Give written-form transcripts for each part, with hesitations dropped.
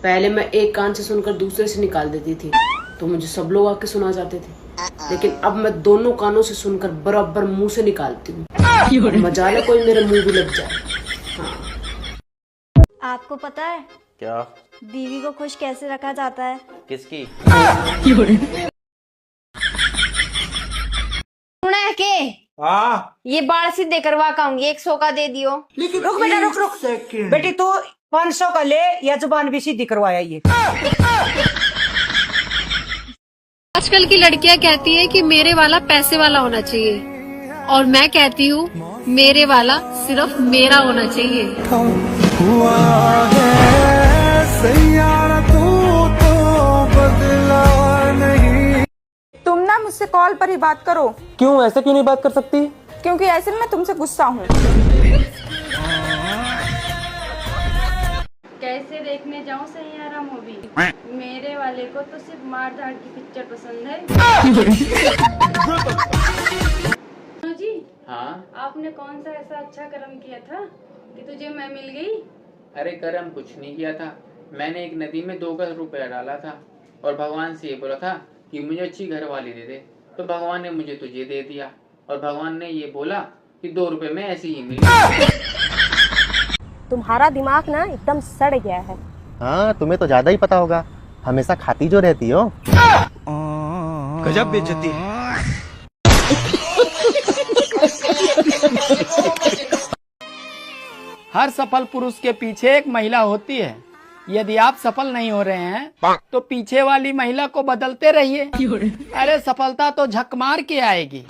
पहले मैं एक कान से सुनकर दूसरे से निकाल देती थी तो मुझे सब लोग आके सुना जाते थे, लेकिन अब मैं दोनों कानों से सुनकर बराबर मुंह से निकालती हूँ। मजाल कोई मेरे मुंह भी लग जाए। हाँ। आपको पता है क्या? बीवी को खुश कैसे रखा जाता है? किसकी? सुना के ये बाल सीधे करवा के आऊंगी, 100 का दे दियो। रुक बेटा, रुक रुक बेटी, तू 500 का ले या जुबान भी सीधी करवाया ये। आजकल की लड़कियां कहती है कि मेरे वाला पैसे वाला होना चाहिए, और मैं कहती हूँ मेरे वाला सिर्फ मेरा होना चाहिए। हुआ है सैयारा तू तो बदला नहीं। तुम ना मुझसे कॉल पर ही बात करो। क्यों? ऐसे क्यों नहीं बात कर सकती? क्योंकि ऐसे में मैं तुमसे गुस्सा हूँ। कैसे देखने जाऊं सैयारा मूवी? मेरे वाले को तो सिर्फ मार धाड़ की पिक्चर पसंद है। जी हाँ? आपने कौन सा ऐसा अच्छा कर्म किया था कि तुझे मैं मिल गई? अरे कर्म कुछ नहीं किया था, मैंने एक नदी में 2 गज रुपया डाला था और भगवान से ये बोला था कि मुझे अच्छी घर वाली दे दे, तो भगवान ने मुझे तुझे दे दिया, और भगवान ने ये बोला कि 2 रुपए में ऐसे ही मिले। तुम्हारा दिमाग ना एकदम सड़ गया है। हाँ, तुम्हें तो ज्यादा ही पता होगा, हमेशा खाती जो रहती हो। गजब बेइज्जती। हर सफल पुरुष के पीछे एक महिला होती है। यदि आप सफल नहीं हो रहे हैं तो पीछे वाली महिला को बदलते रहिए। अरे सफलता तो झक मार के आएगी।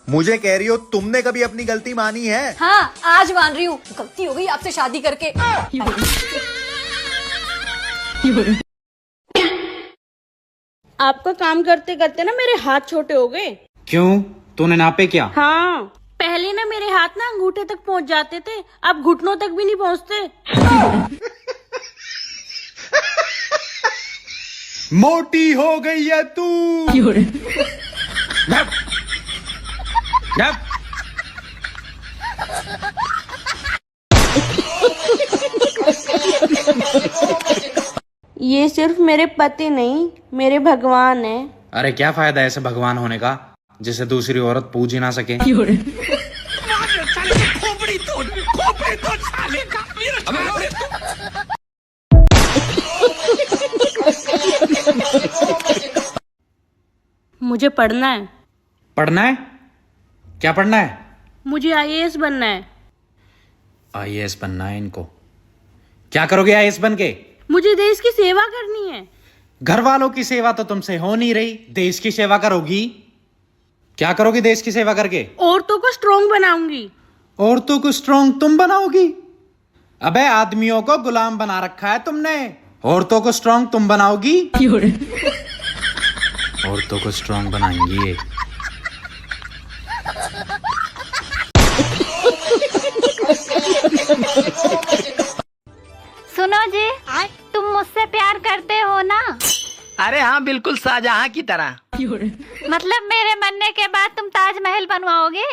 मुझे कह रही हो तुमने कभी अपनी गलती मानी है? हाँ, आज मान रही हूँ, गलती हो गई आपसे शादी करके। आपका काम करते करते ना मेरे हाथ छोटे हो गए। क्यों? तूने नापे क्या? हाँ, पहले ना मेरे हाथ ना अंगूठे तक पहुंच जाते थे, अब घुटनों तक भी नहीं पहुंचते। मोटी हो गई है तू। ये सिर्फ मेरे पति नहीं, मेरे भगवान है। अरे क्या फायदा ऐसे भगवान होने का जिसे दूसरी औरत पूज ही ना सके। मुझे पढ़ना है। पढ़ना है? क्या पढ़ना है? मुझे आईएएस बनना है। आईएएस बनना है इनको? क्या करोगे आईएएस बन के? मुझे देश की सेवा करनी है। घर वालों की सेवा तो तुमसे हो नहीं रही, देश की सेवा करोगी? क्या करोगी देश की सेवा करके? औरतों को स्ट्रॉन्ग बनाऊंगी। औरतों को स्ट्रॉन्ग तुम बनाओगी? अबे आदमियों को गुलाम बना रखा है तुमने, औरतों को स्ट्रॉन्ग तुम बनाओगी? औरतों को स्ट्रॉन्ग बनाएंगी ये। सुनो जी, तुम मुझसे प्यार करते हो ना? अरे हाँ, बिल्कुल शाहजहां की तरह। मतलब मेरे मरने के बाद तुम ताजमहल बनवाओगे?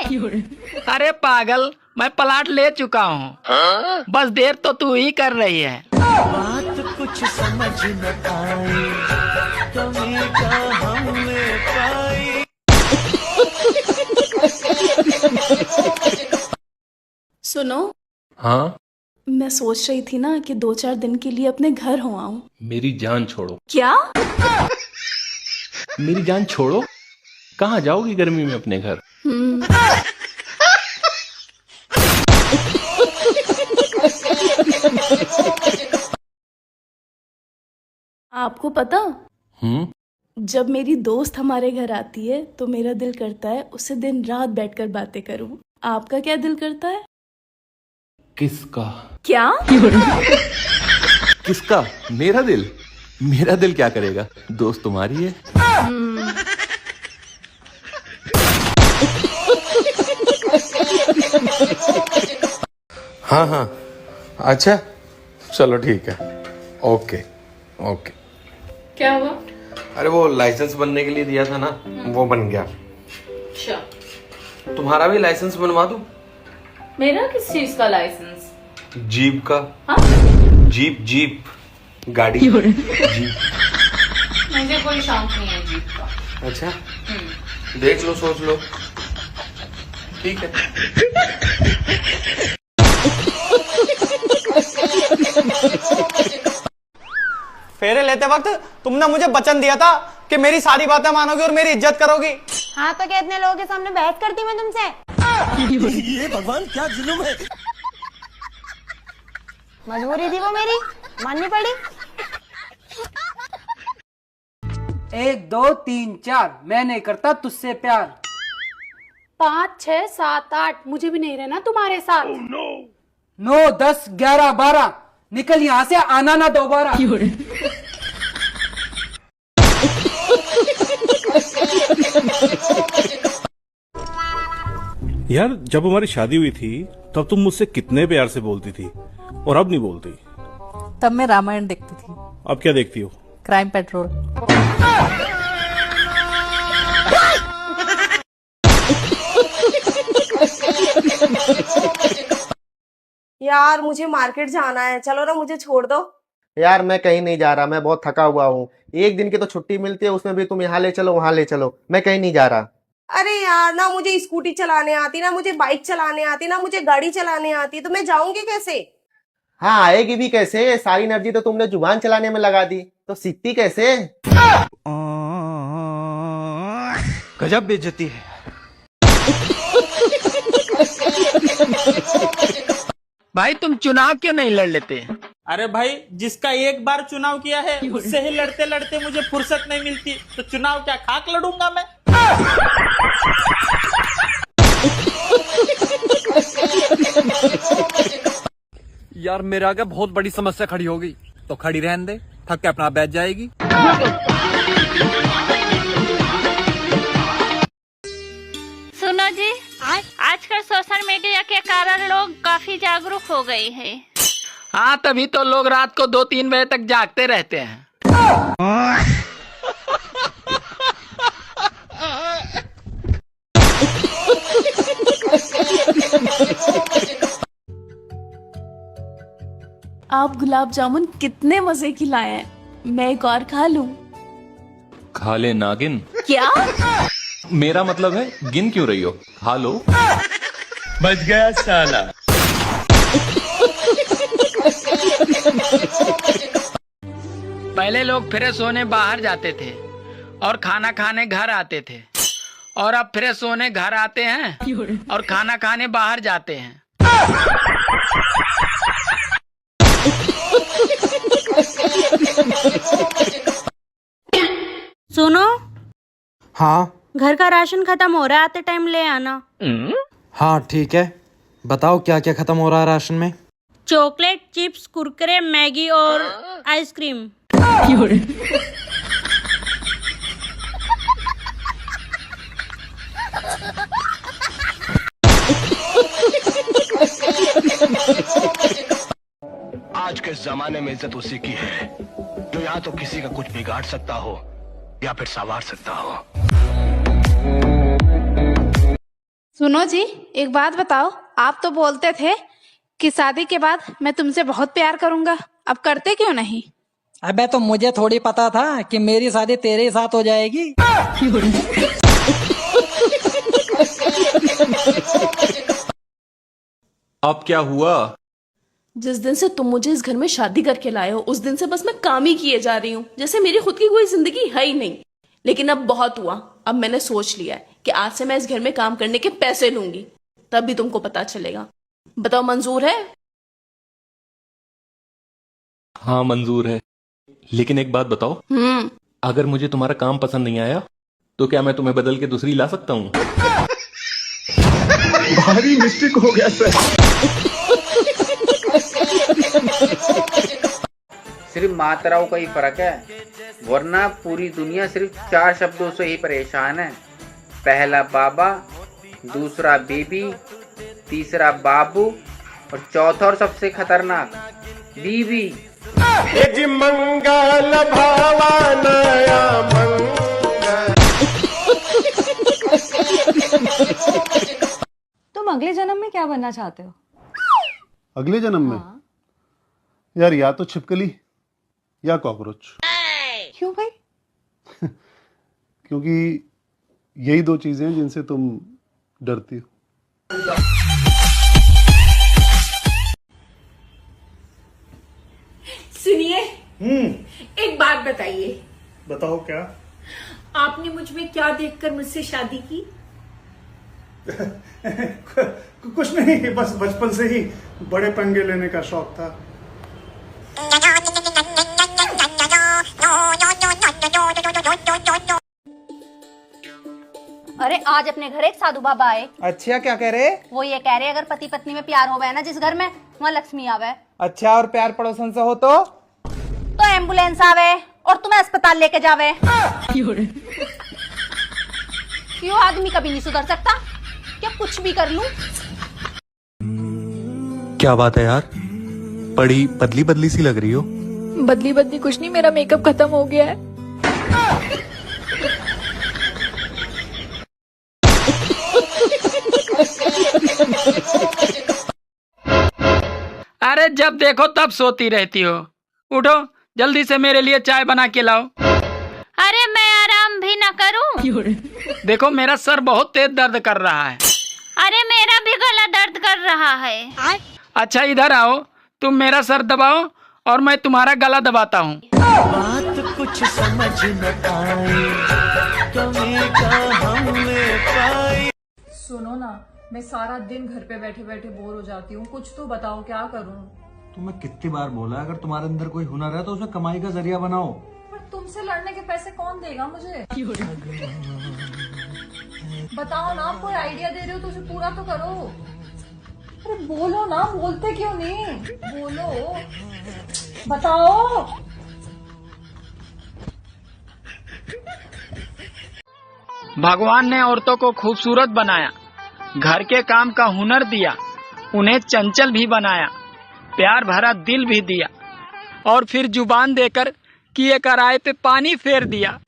अरे पागल, मैं प्लाट ले चुका हूँ, बस देर तो तू ही कर रही है। बात कुछ समझ न आई, कमी का हमने पाई। सुनो। हाँ? मैं सोच रही थी ना कि 2-4 दिन के लिए अपने घर हो आऊं। मेरी जान छोड़ो। क्या? मेरी जान छोड़ो? कहाँ जाओगी गर्मी में अपने घर? आपको पता? जब मेरी दोस्त हमारे घर आती है तो मेरा दिल करता है उससे दिन रात बैठकर बातें करूं। आपका क्या दिल करता है? किसका? क्या? किसका? मेरा दिल? मेरा दिल क्या करेगा? दोस्त तुम्हारी है। हाँ हाँ, अच्छा चलो ठीक है, ओके ओके। क्या हुआ? अरे वो लाइसेंस बनने के लिए दिया था ना, वो बन गया। अच्छा। तुम्हारा भी लाइसेंस बनवा दूं? मेरा किस चीज का लाइसेंस? जीप का। जीप जीप गाड़ी। जीप। मुझे कोई शौक नहीं है जीप का। अच्छा, देख लो, सोच लो, ठीक है। फेरे लेते वक्त तुमने मुझे वचन दिया था कि मेरी सारी बातें मानोगी और मेरी इज्जत करोगी। हाँ तो क्या इतने लोगों के सामने बहस करती मैं तुमसे? ये भगवान क्या जुल्म है। मजबूरी थी वो मेरी, माननी पड़ी। 1 2 3 4 मैं नहीं करता तुझसे प्यार। 5 6 7 8 मुझे भी नहीं रहना तुम्हारे साथ। 9 10 11 12 निकल यहाँ से, आना ना दोबारा। यार जब हमारी शादी हुई थी तब तुम मुझसे कितने प्यार से बोलती थी और अब नहीं बोलती। तब मैं रामायण देखती थी। अब क्या देखती हो? Crime petrol. यार मुझे मार्केट जाना है, चलो ना मुझे छोड़ दो। यार मैं कहीं नहीं जा रहा, मैं बहुत थका हुआ हूँ। एक दिन की तो छुट्टी मिलती है, उसमें भी तुम यहाँ ले चलो वहां ले चलो। मैं कहीं नहीं जा रहा। अरे यार ना मुझे स्कूटी चलाने आती, ना मुझे बाइक चलाने आती, ना मुझे गाड़ी चलाने आती, तो मैं जाऊंगी कैसे? हाँ आएगी भी कैसे? सारी एनर्जी तो तुमने जुबान चलाने में लगा दी, तो सीखती कैसे? गजब बेइज्जती है। भाई तुम चुनाव क्यों नहीं लड़ लेते? अरे भाई जिसका एक बार चुनाव किया है उससे ही लड़ते लड़ते मुझे फुर्सत नहीं मिलती, तो चुनाव क्या खाक लड़ूंगा मैं? यार मेरे आगे बहुत बड़ी समस्या खड़ी होगी, तो खड़ी रहने दे, थक के अपना बैठ जाएगी। सुनो जी, आजकल सोशल मीडिया के कारण लोग काफी जागरूक हो गए हैं। हाँ तभी तो लोग रात को 2-3 बजे तक जागते रहते हैं। आप गुलाब जामुन कितने मजे की लाए हैं, मैं एक और खा लूं? खा ले नागिन। क्या? मेरा मतलब है गिन क्यों रही हो, खा लो। बच गया साला। पहले लोग फ्रेश होने बाहर जाते थे और खाना खाने घर आते थे, और अब फ्रेश होने घर आते हैं और खाना खाने बाहर जाते हैं। सुनो, हाँ घर का राशन खत्म हो रहा है, आते टाइम ले आना। हाँ ठीक है, बताओ क्या क्या खत्म हो रहा है राशन में? चॉकलेट, चिप्स, कुरकुरे, मैगी और आइसक्रीम। आज के जमाने में इज्जत उसी की है जो या तो किसी का कुछ बिगाड़ सकता हो या फिर संवार सकता हो। सुनो जी, एक बात बताओ, आप तो बोलते थे कि शादी के बाद मैं तुमसे बहुत प्यार करूंगा, अब करते क्यों नहीं? अबे तो मुझे थोड़ी पता था कि मेरी शादी तेरे साथ हो जाएगी। अब क्या हुआ? जिस दिन से तुम मुझे इस घर में शादी करके लाए हो, उस दिन से बस मैं काम ही किए जा रही हूँ, जैसे मेरी खुद की कोई जिंदगी है ही नहीं। लेकिन अब बहुत हुआ, अब मैंने सोच लिया है कि आज से मैं इस घर में काम करने के पैसे लूंगी, तब भी तुमको पता चलेगा। बताओ मंजूर है? हाँ मंजूर है, लेकिन एक बात बताओ, अगर मुझे तुम्हारा काम पसंद नहीं आया तो क्या मैं तुम्हें बदल के दूसरी ला सकता हूँ? भारी मिस्टेक हो गया सर। सिर्फ मात्राओं का ही फर्क है, वरना पूरी दुनिया सिर्फ 4 शब्दों से ही परेशान है। पहला बाबा, दूसरा बेबी, तीसरा बाबू और चौथा और सबसे खतरनाक बीबी। मंगल भावानया तुम अगले जन्म में क्या बनना चाहते हो? अगले जन्म में? यार या तो छिपकली या कॉकरोच। क्यों भाई? क्योंकि यही दो चीजें हैं जिनसे तुम डरती हो। सुनिए, एक बात बताइए। बताओ क्या? आपने मुझ में क्या देखकर मुझसे शादी की? कुछ नहीं, बस बचपन से ही बड़े पंगे लेने का शौक था। अरे आज अपने घर एक साधु बाबा आए। अच्छा, क्या कह रहे? वो ये कह रहे अगर पति पत्नी में प्यार हो गया ना जिस घर में, वहाँ लक्ष्मी आवे। अच्छा, और प्यार पड़ोसन से हो तो एम्बुलेंस आवे और तुम्हें अस्पताल लेके जावे। क्यों आदमी कभी नहीं सुधर सकता? क्या कुछ भी कर लूं? क्या बात है यार, बड़ी बदली बदली सी लग रही हो। बदली बदली कुछ नहीं, मेरा मेकअप खत्म हो गया है। अरे जब देखो तब सोती रहती हो। उठो, जल्दी से मेरे लिए चाय बना के लाओ। अरे मैं आराम भी ना करूं? देखो मेरा सर बहुत तेज दर्द कर रहा है। अरे मेरा भी गला दर्द कर रहा है। अच्छा इधर आओ, तुम मेरा सर दबाओ और मैं तुम्हारा गला दबाता हूँ। बात कुछ समझ न आई, कमी का हमने पाई। सुनो ना, मैं सारा दिन घर पे बैठे बैठे बोर हो जाती हूँ, कुछ तो बताओ क्या करूँ? तुम्हें कितनी बार बोला, अगर तुम्हारे अंदर कोई हुनर है तो उसे कमाई का जरिया बनाओ। पर तुमसे लड़ने के पैसे कौन देगा मुझे? बताओ ना, आप कोई आइडिया दे रहे हो तो उसे पूरा तो करो। अरे बोलो ना, बोलते क्यों नहीं? बोलो, बताओ। भगवान ने औरतों को खूबसूरत बनाया, घर के काम का हुनर दिया, उन्हें चंचल भी बनाया, प्यार भरा दिल भी दिया और फिर जुबान देकर किए कराए पे पानी फेर दिया।